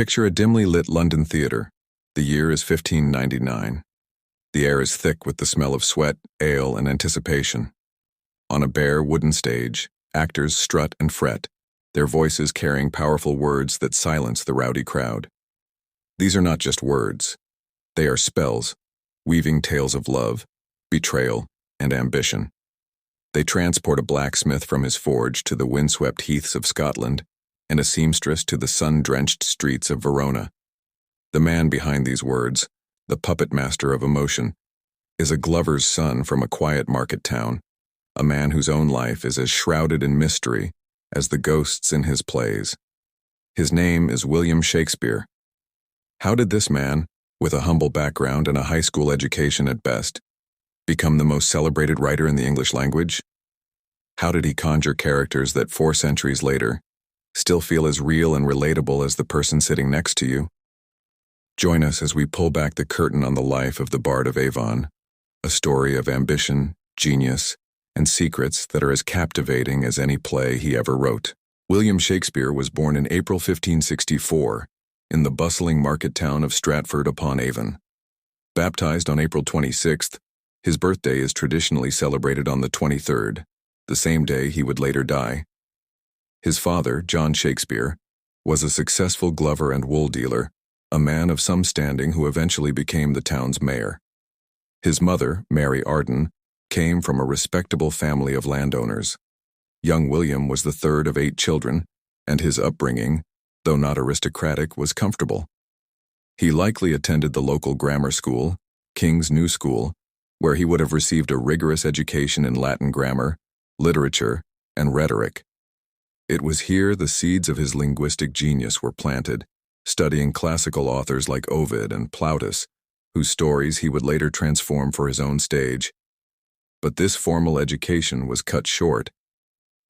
Picture a dimly lit London theatre. The year is 1599. The air is thick with the smell of sweat, ale, and anticipation. On a bare wooden stage, actors strut and fret, their voices carrying powerful words that silence the rowdy crowd. These are not just words. They are spells, weaving tales of love, betrayal, and ambition. They transport a blacksmith from his forge to the windswept heaths of Scotland, and a seamstress to the sun-drenched streets of Verona. The man behind these words, the puppet master of emotion, is a glover's son from a quiet market town, a man whose own life is as shrouded in mystery as the ghosts in his plays. His name is William Shakespeare. How did this man, with a humble background and a high school education at best, become the most celebrated writer in the English language? How did he conjure characters that 4 centuries later still feel as real and relatable as the person sitting next to you? Join us as we pull back the curtain on the life of the Bard of Avon, a story of ambition, genius, and secrets that are as captivating as any play he ever wrote. William Shakespeare was born in April 1564 in the bustling market town of Stratford-upon-Avon. Baptized on April 26th, his birthday is traditionally celebrated on the 23rd, the same day he would later die. His father, John Shakespeare, was a successful glover and wool dealer, a man of some standing who eventually became the town's mayor. His mother, Mary Arden, came from a respectable family of landowners. Young William was the third of 8 children, and his upbringing, though not aristocratic, was comfortable. He likely attended the local grammar school, King's New School, where he would have received a rigorous education in Latin grammar, literature, and rhetoric. It was here the seeds of his linguistic genius were planted, studying classical authors like Ovid and Plautus, whose stories he would later transform for his own stage. But this formal education was cut short.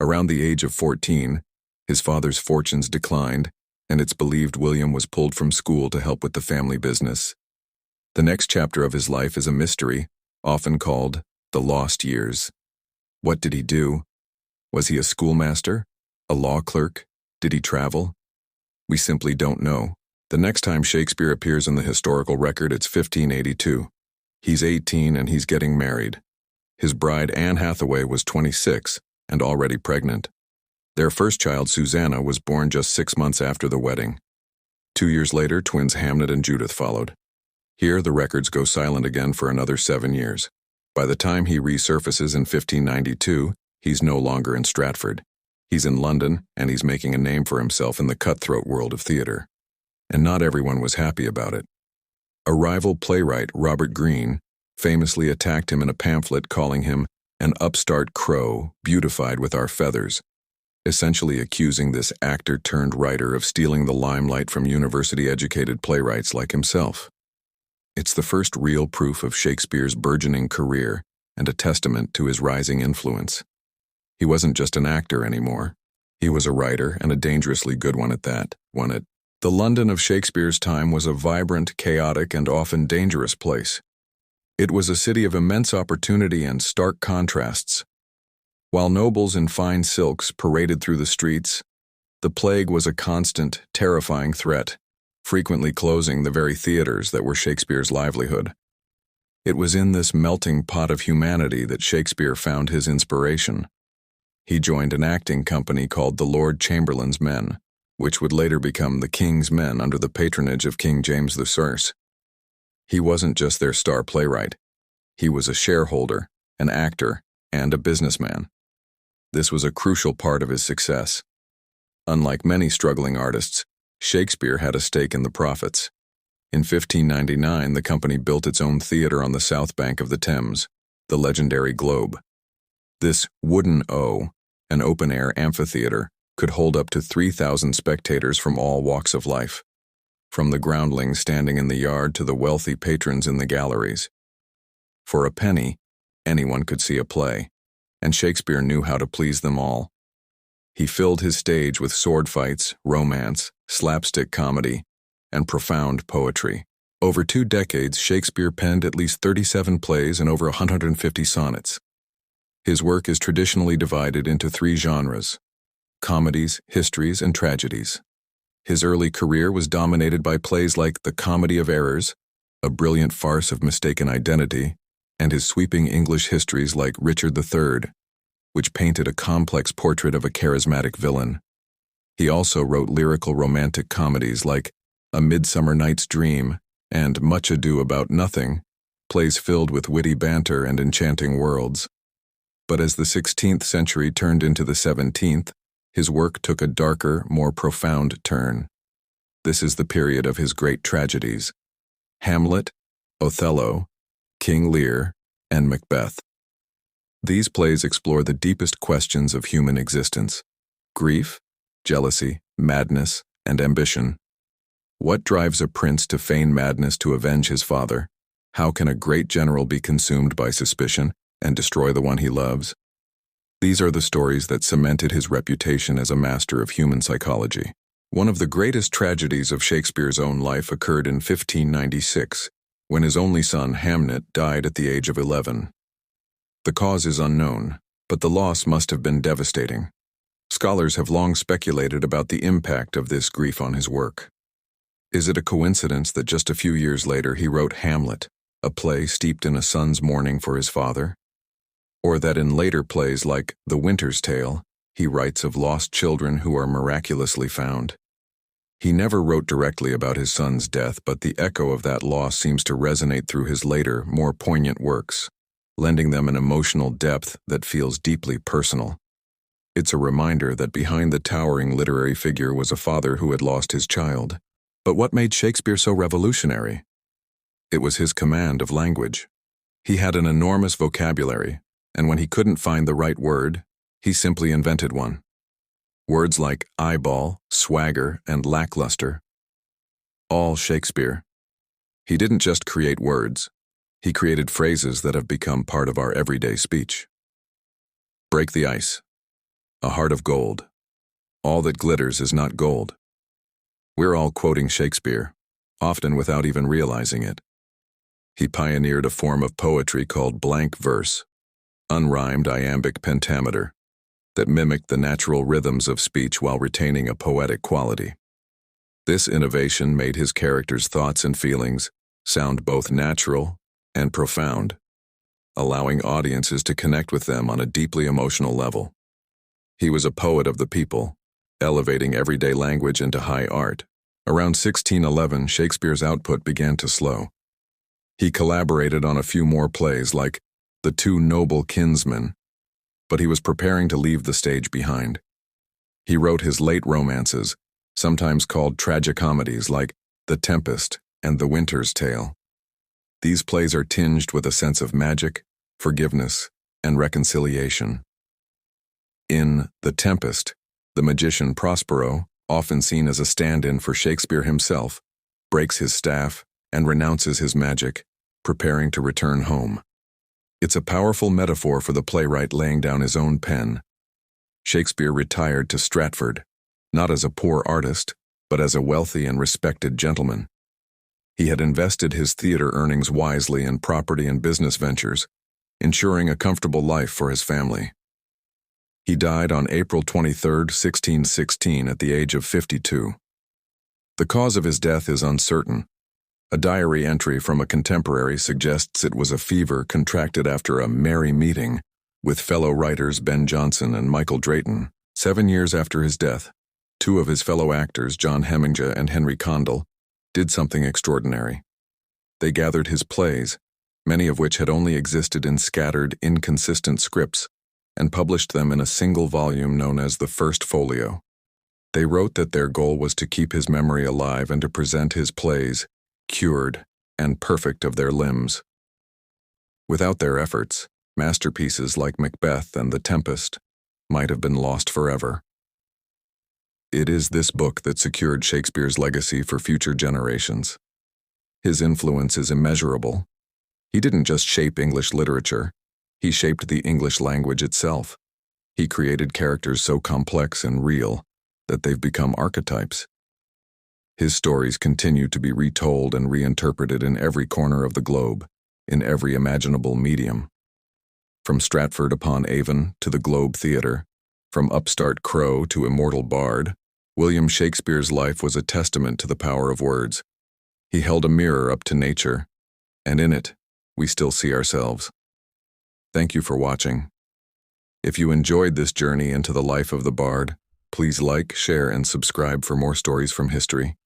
Around the age of 14, his father's fortunes declined, and it's believed William was pulled from school to help with the family business. The next chapter of his life is a mystery, often called the lost years. What did he do? Was he a schoolmaster? A law clerk? Did he travel? We simply don't know. The next time Shakespeare appears in the historical record, it's 1582. He's 18 and he's getting married. His bride, Anne Hathaway, was 26 and already pregnant. Their first child, Susanna, was born just 6 months after the wedding. 2 years later, twins Hamlet and Judith followed. Here, the records go silent again for another 7 years. By the time he resurfaces in 1592, he's no longer in Stratford. He's in London, and he's making a name for himself in the cutthroat world of theatre. And not everyone was happy about it. A rival playwright, Robert Greene, famously attacked him in a pamphlet calling him an upstart crow beautified with our feathers, essentially accusing this actor-turned-writer of stealing the limelight from university-educated playwrights like himself. It's the first real proof of Shakespeare's burgeoning career and a testament to his rising influence. He wasn't just an actor anymore. He was a writer, and a dangerously good one at that. The London of Shakespeare's time was a vibrant, chaotic, and often dangerous place. It was a city of immense opportunity and stark contrasts. While nobles in fine silks paraded through the streets, the plague was a constant, terrifying threat, frequently closing the very theaters that were Shakespeare's livelihood. It was in this melting pot of humanity that Shakespeare found his inspiration. He joined an acting company called the Lord Chamberlain's Men, which would later become the King's Men under the patronage of King James I. He wasn't just their star playwright. He was a shareholder, an actor, and a businessman. This was a crucial part of his success. Unlike many struggling artists, Shakespeare had a stake in the profits. In 1599, the company built its own theatre on the south bank of the Thames, the legendary Globe. This wooden O, an open-air amphitheater, could hold up to 3,000 spectators from all walks of life, from the groundlings standing in the yard to the wealthy patrons in the galleries. For a penny, anyone could see a play, and Shakespeare knew how to please them all. He filled his stage with sword fights, romance, slapstick comedy, and profound poetry. Over 2 decades, Shakespeare penned at least 37 plays and over 150 sonnets. His work is traditionally divided into 3 genres: comedies, histories, and tragedies. His early career was dominated by plays like The Comedy of Errors, a brilliant farce of mistaken identity, and his sweeping English histories like Richard III, which painted a complex portrait of a charismatic villain. He also wrote lyrical romantic comedies like A Midsummer Night's Dream and Much Ado About Nothing, plays filled with witty banter and enchanting worlds. But as the 16th century turned into the 17th, his work took a darker, more profound turn. This is the period of his great tragedies: Hamlet, Othello, King Lear, and Macbeth. These plays explore the deepest questions of human existence: grief, jealousy, madness, and ambition. What drives a prince to feign madness to avenge his father? How can a great general be consumed by suspicion and destroy the one he loves? These are the stories that cemented his reputation as a master of human psychology. One of the greatest tragedies of Shakespeare's own life occurred in 1596, when his only son, Hamlet, died at the age of 11. The cause is unknown, but the loss must have been devastating. Scholars have long speculated about the impact of this grief on his work. Is it a coincidence that just a few years later he wrote Hamlet, a play steeped in a son's mourning for his father? Or that in later plays like The Winter's Tale, he writes of lost children who are miraculously found? He never wrote directly about his son's death, but the echo of that loss seems to resonate through his later, more poignant works, lending them an emotional depth that feels deeply personal. It's a reminder that behind the towering literary figure was a father who had lost his child. But what made Shakespeare so revolutionary? It was his command of language. He had an enormous vocabulary, and when he couldn't find the right word, he simply invented one. Words like eyeball, swagger, and lackluster. All Shakespeare. He didn't just create words. He created phrases that have become part of our everyday speech. Break the ice. A heart of gold. All that glitters is not gold. We're all quoting Shakespeare, often without even realizing it. He pioneered a form of poetry called blank verse, unrhymed iambic pentameter, that mimicked the natural rhythms of speech while retaining a poetic quality. This innovation made his characters' thoughts and feelings sound both natural and profound, allowing audiences to connect with them on a deeply emotional level. He was a poet of the people, elevating everyday language into high art. Around 1611, Shakespeare's output began to slow. He collaborated on a few more plays like The Two Noble Kinsmen, but he was preparing to leave the stage behind. He wrote his late romances, sometimes called tragicomedies like The Tempest and The Winter's Tale. These plays are tinged with a sense of magic, forgiveness, and reconciliation. In The Tempest, the magician Prospero, often seen as a stand-in for Shakespeare himself, breaks his staff and renounces his magic, preparing to return home. It's a powerful metaphor for the playwright laying down his own pen. Shakespeare retired to Stratford, not as a poor artist, but as a wealthy and respected gentleman. He had invested his theater earnings wisely in property and business ventures, ensuring a comfortable life for his family. He died on April 23, 1616, at the age of 52. The cause of his death is uncertain. A diary entry from a contemporary suggests it was a fever contracted after a merry meeting with fellow writers Ben Jonson and Michael Drayton. 7 years after his death, two of his fellow actors, John Hemingway and Henry Condell, did something extraordinary. They gathered his plays, many of which had only existed in scattered, inconsistent scripts, and published them in a single volume known as the First Folio. They wrote that their goal was to keep his memory alive and to present his plays, cured and perfect of their limbs. Without their efforts, masterpieces like Macbeth and The Tempest might have been lost forever. It is this book that secured Shakespeare's legacy for future generations. His influence is immeasurable. He didn't just shape English literature, he shaped the English language itself. He created characters so complex and real that they've become archetypes. His stories continue to be retold and reinterpreted in every corner of the globe, in every imaginable medium. From Stratford-upon-Avon to the Globe Theatre, from upstart Crow to immortal Bard, William Shakespeare's life was a testament to the power of words. He held a mirror up to nature, and in it, we still see ourselves. Thank you for watching. If you enjoyed this journey into the life of the bard, please like, share, and subscribe for more stories from history.